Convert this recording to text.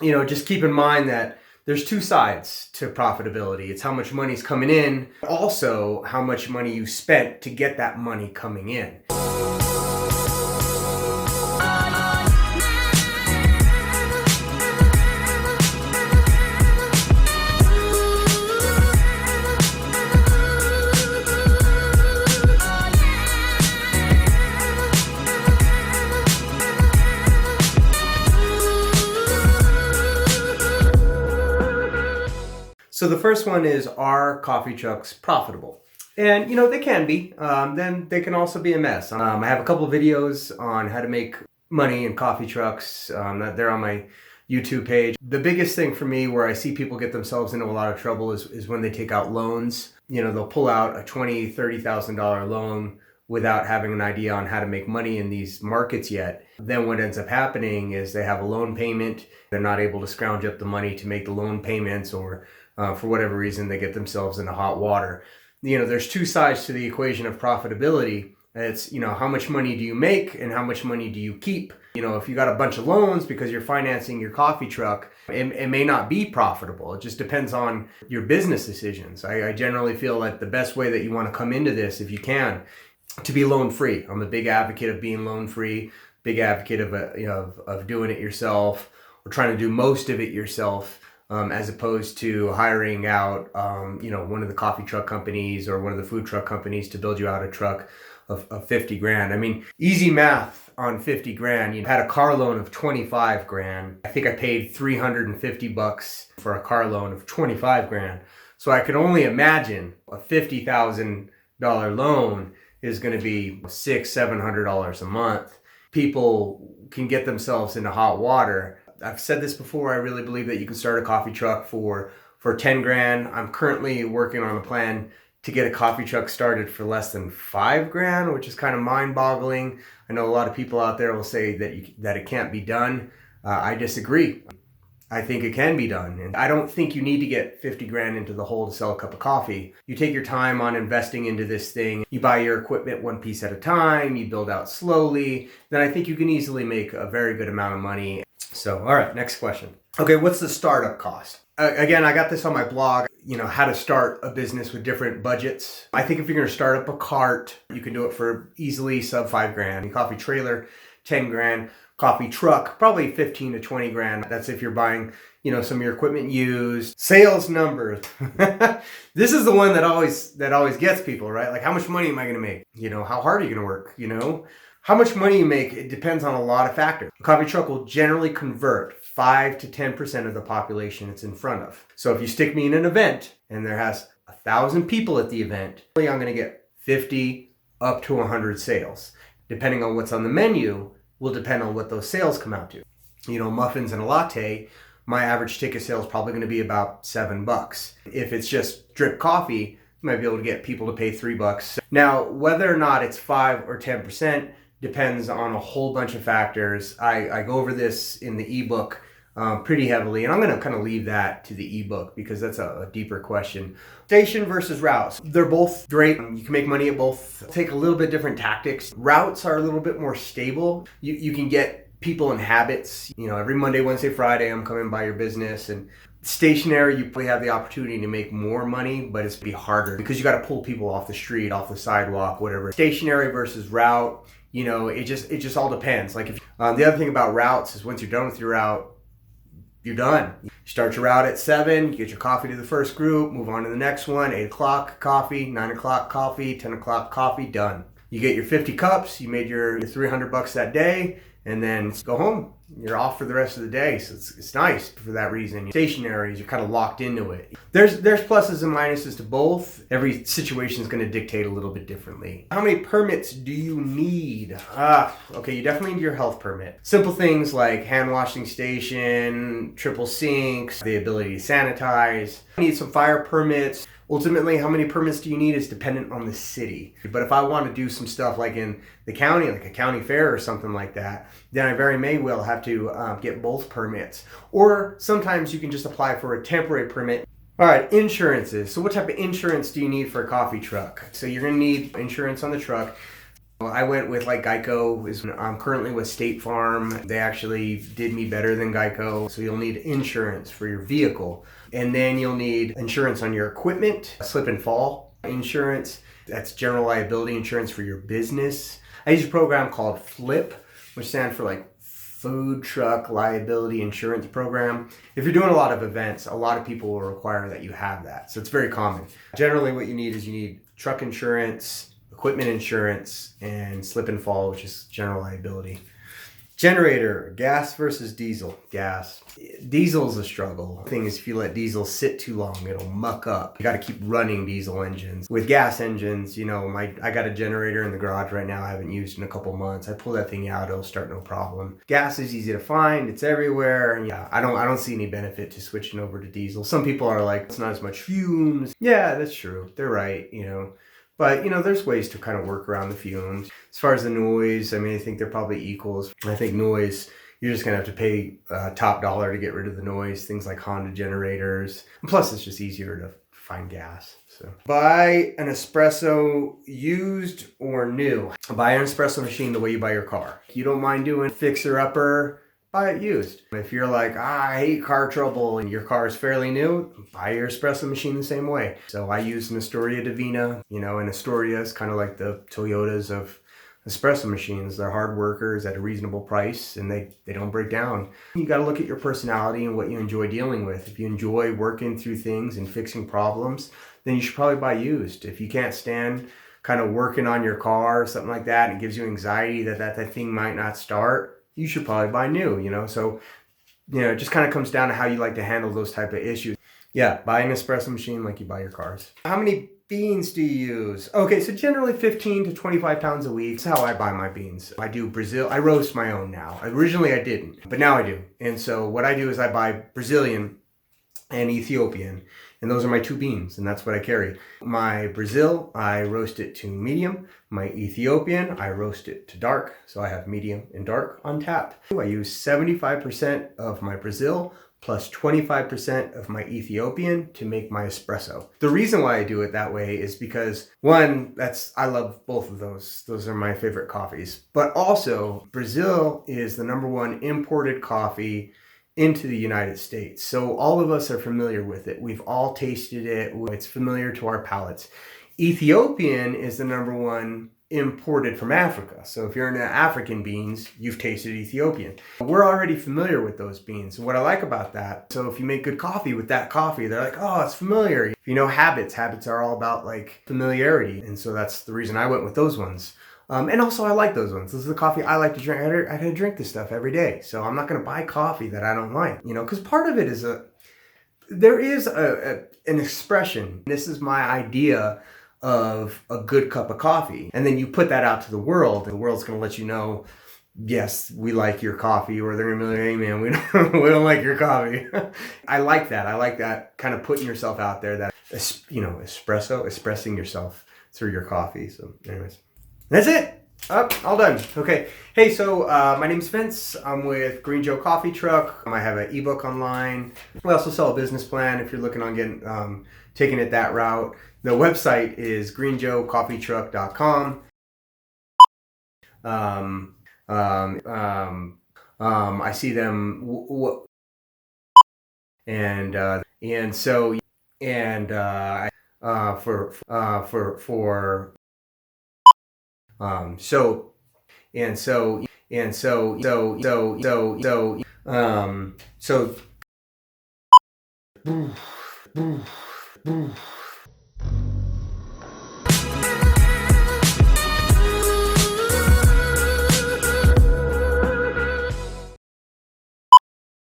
just keep in mind that there's two sides to profitability. It's how much money's coming in, also how much money you spent to get that money coming in. So the first one is, are coffee trucks profitable? And they can be. Then they can also be a mess. I have a couple of videos on how to make money in coffee trucks. They're on my YouTube page. The biggest thing for me where I see people get themselves into a lot of trouble is when they take out loans. They'll pull out a $20,000, $30,000 loan without having an idea on how to make money in these markets yet. Then what ends up happening is they have a loan payment. They're not able to scrounge up the money to make the loan payments, or for whatever reason, they get themselves into hot water. There's two sides to the equation of profitability. It's, how much money do you make and how much money do you keep? If you got a bunch of loans because you're financing your coffee truck, it may not be profitable. It just depends on your business decisions. I generally feel like the best way that you want to come into this, if you can, to be loan free. I'm a big advocate of being loan free, big advocate of doing it yourself, or trying to do most of it yourself. As opposed to hiring out, one of the coffee truck companies or one of the food truck companies to build you out a truck of 50 grand. I mean, easy math on 50 grand. You had a car loan of 25 grand. I think I paid $350 for a car loan of 25 grand. So I could only imagine a $50,000 loan is going to be $600-700 a month. People can get themselves into hot water. I've said this before, I really believe that you can start a coffee truck for 10 grand. I'm currently working on a plan to get a coffee truck started for less than 5 grand, which is kind of mind-boggling. I know a lot of people out there will say that it can't be done. I disagree. I think it can be done. And I don't think you need to get 50 grand into the hole to sell a cup of coffee. You take your time on investing into this thing. You buy your equipment one piece at a time. You build out slowly. Then I think you can easily make a very good amount of money. So, all right, next question. Okay, what's the startup cost? Again, I got this on my blog, how to start a business with different budgets. I think if you're going to start up a cart, you can do it for easily sub 5 grand. Coffee trailer, 10 grand. Coffee truck, probably 15 to 20 grand. That's if you're buying, some of your equipment used. Sales numbers. This is the one that always gets people, right? Like, how much money am I going to make? How hard are you going to work? How much money you make, it depends on a lot of factors. A coffee truck will generally convert 5 to 10% of the population it's in front of. So if you stick me in an event and there has 1,000 people at the event, I'm going to get 50 up to 100 sales. Depending on what's on the menu will depend on what those sales come out to. Muffins and a latte, my average ticket sale is probably going to be about $7. If it's just drip coffee, you might be able to get people to pay $3. Now, whether or not it's 5 or 10%, depends on a whole bunch of factors. I go over this in the ebook pretty heavily, and I'm going to kind of leave that to the ebook because that's a deeper question. Station versus routes. They're both great. You can make money at both. Take a little bit different tactics. Routes are a little bit more stable. You can get people in habits. Every Monday, Wednesday, Friday, I'm coming by your business. And stationary, you probably have the opportunity to make more money, but it's be harder because you got to pull people off the street, off the sidewalk, whatever. Stationary versus route. It just all depends. Like, the other thing about routes is once you're done with your route, you're done. You start your route at 7, you get your coffee to the first group, move on to the next one, 8 o'clock coffee, 9 o'clock coffee, 10 o'clock coffee, done. You get your 50 cups, you made your $300 that day, and then go home. You're off for the rest of the day, so it's nice for that reason. Stationaries, you're kind of locked into it. There's pluses and minuses to both. Every situation is going to dictate a little bit differently. How many permits do you need? Okay, you definitely need your health permit. Simple things like hand washing station, triple sinks, the ability to sanitize. You need some fire permits. Ultimately, how many permits do you need is dependent on the city. But if I want to do some stuff like in the county, like a county fair or something like that, then I very may well have to get both permits. Or sometimes you can just apply for a temporary permit. All right, insurances. So what type of insurance do you need for a coffee truck? So you're going to need insurance on the truck. I went with like Geico. I'm currently with State Farm. They actually did me better than Geico. So you'll need insurance for your vehicle. And then you'll need insurance on your equipment, slip and fall insurance. That's general liability insurance for your business. I use a program called FLIP, which stands for like Food Truck Liability Insurance Program. If you're doing a lot of events, a lot of people will require that you have that. So it's very common. Generally what you need is you need truck insurance, equipment insurance, and slip and fall, which is general liability. Generator, gas versus diesel. Gas. Diesel's a struggle. The thing is, if you let diesel sit too long, it'll muck up. You got to keep running diesel engines. With gas engines, you know, I got a generator in the garage right now I haven't used in a couple months. I pull that thing out, it'll start no problem. Gas is easy to find, it's everywhere. And yeah, I don't see any benefit to switching over to diesel. Some people are like, it's not as much fumes. Yeah, that's true. They're right, you know. But, you know, there's ways to kind of work around the fumes. As far as the noise, I mean, I think they're probably equals. I think noise, you're just going to have to pay top dollar to get rid of the noise. Things like Honda generators. And plus, it's just easier to find gas. So buy an espresso used or new. Buy an espresso machine the way you buy your car. If you don't mind doing fixer-upper, buy it used. If you're like, I hate car trouble and your car is fairly new, buy your espresso machine the same way. So I use an Astoria Divina, you know, and Astoria is kind of like the Toyotas of espresso machines. They're hard workers at a reasonable price and they don't break down. You got to look at your personality and what you enjoy dealing with. If you enjoy working through things and fixing problems, then you should probably buy used. If you can't stand kind of working on your car or something like that and it gives you anxiety that thing might not start, you should probably buy new, you know? So, you know, it just kind of comes down to how you like to handle those type of issues. Yeah, buy an espresso machine like you buy your cars. How many beans do you use? Okay, so generally 15 to 25 pounds a week. That's how I buy my beans. I do Brazil. I roast my own now. Originally I didn't, but now I do. And so what I do is I buy Brazilian and Ethiopian. And those are my two beans, and that's what I carry. My Brazil, I roast it to medium. My Ethiopian, I roast it to dark. So I have medium and dark on tap. I use 75% of my Brazil plus 25% of my Ethiopian to make my espresso. The reason why I do it that way is because, one, I love both of those. Those are my favorite coffees. But also, Brazil is the #1 imported coffee into the United States. So all of us are familiar with it. We've all tasted it. It's familiar to our palates. Ethiopian is the #1 imported from Africa. So if you're into African beans, you've tasted Ethiopian. We're already familiar with those beans. And what I like about that, so if you make good coffee with that coffee, they're like, oh, it's familiar. If you know habits are all about like familiarity. And so that's the reason I went with those ones. And also I like those ones. This is the coffee I like to drink. I gotta drink this stuff every day. So I'm not gonna buy coffee that I don't like, you know, because part of it is there is an expression. This is my idea of a good cup of coffee. And then you put that out to the world, and the world's gonna let you know, yes, we like your coffee, or they're gonna be like, hey man, we don't like your coffee. I like that kind of putting yourself out there, that, you know, expressing yourself through your coffee. So anyways. That's it. All done. Okay. Hey, so my name's Vince. I'm with Green Joe Coffee Truck. I have an ebook online. We also sell a business plan if you're looking on taking it that route. The website is greenjoecoffeetruck.com. I see them so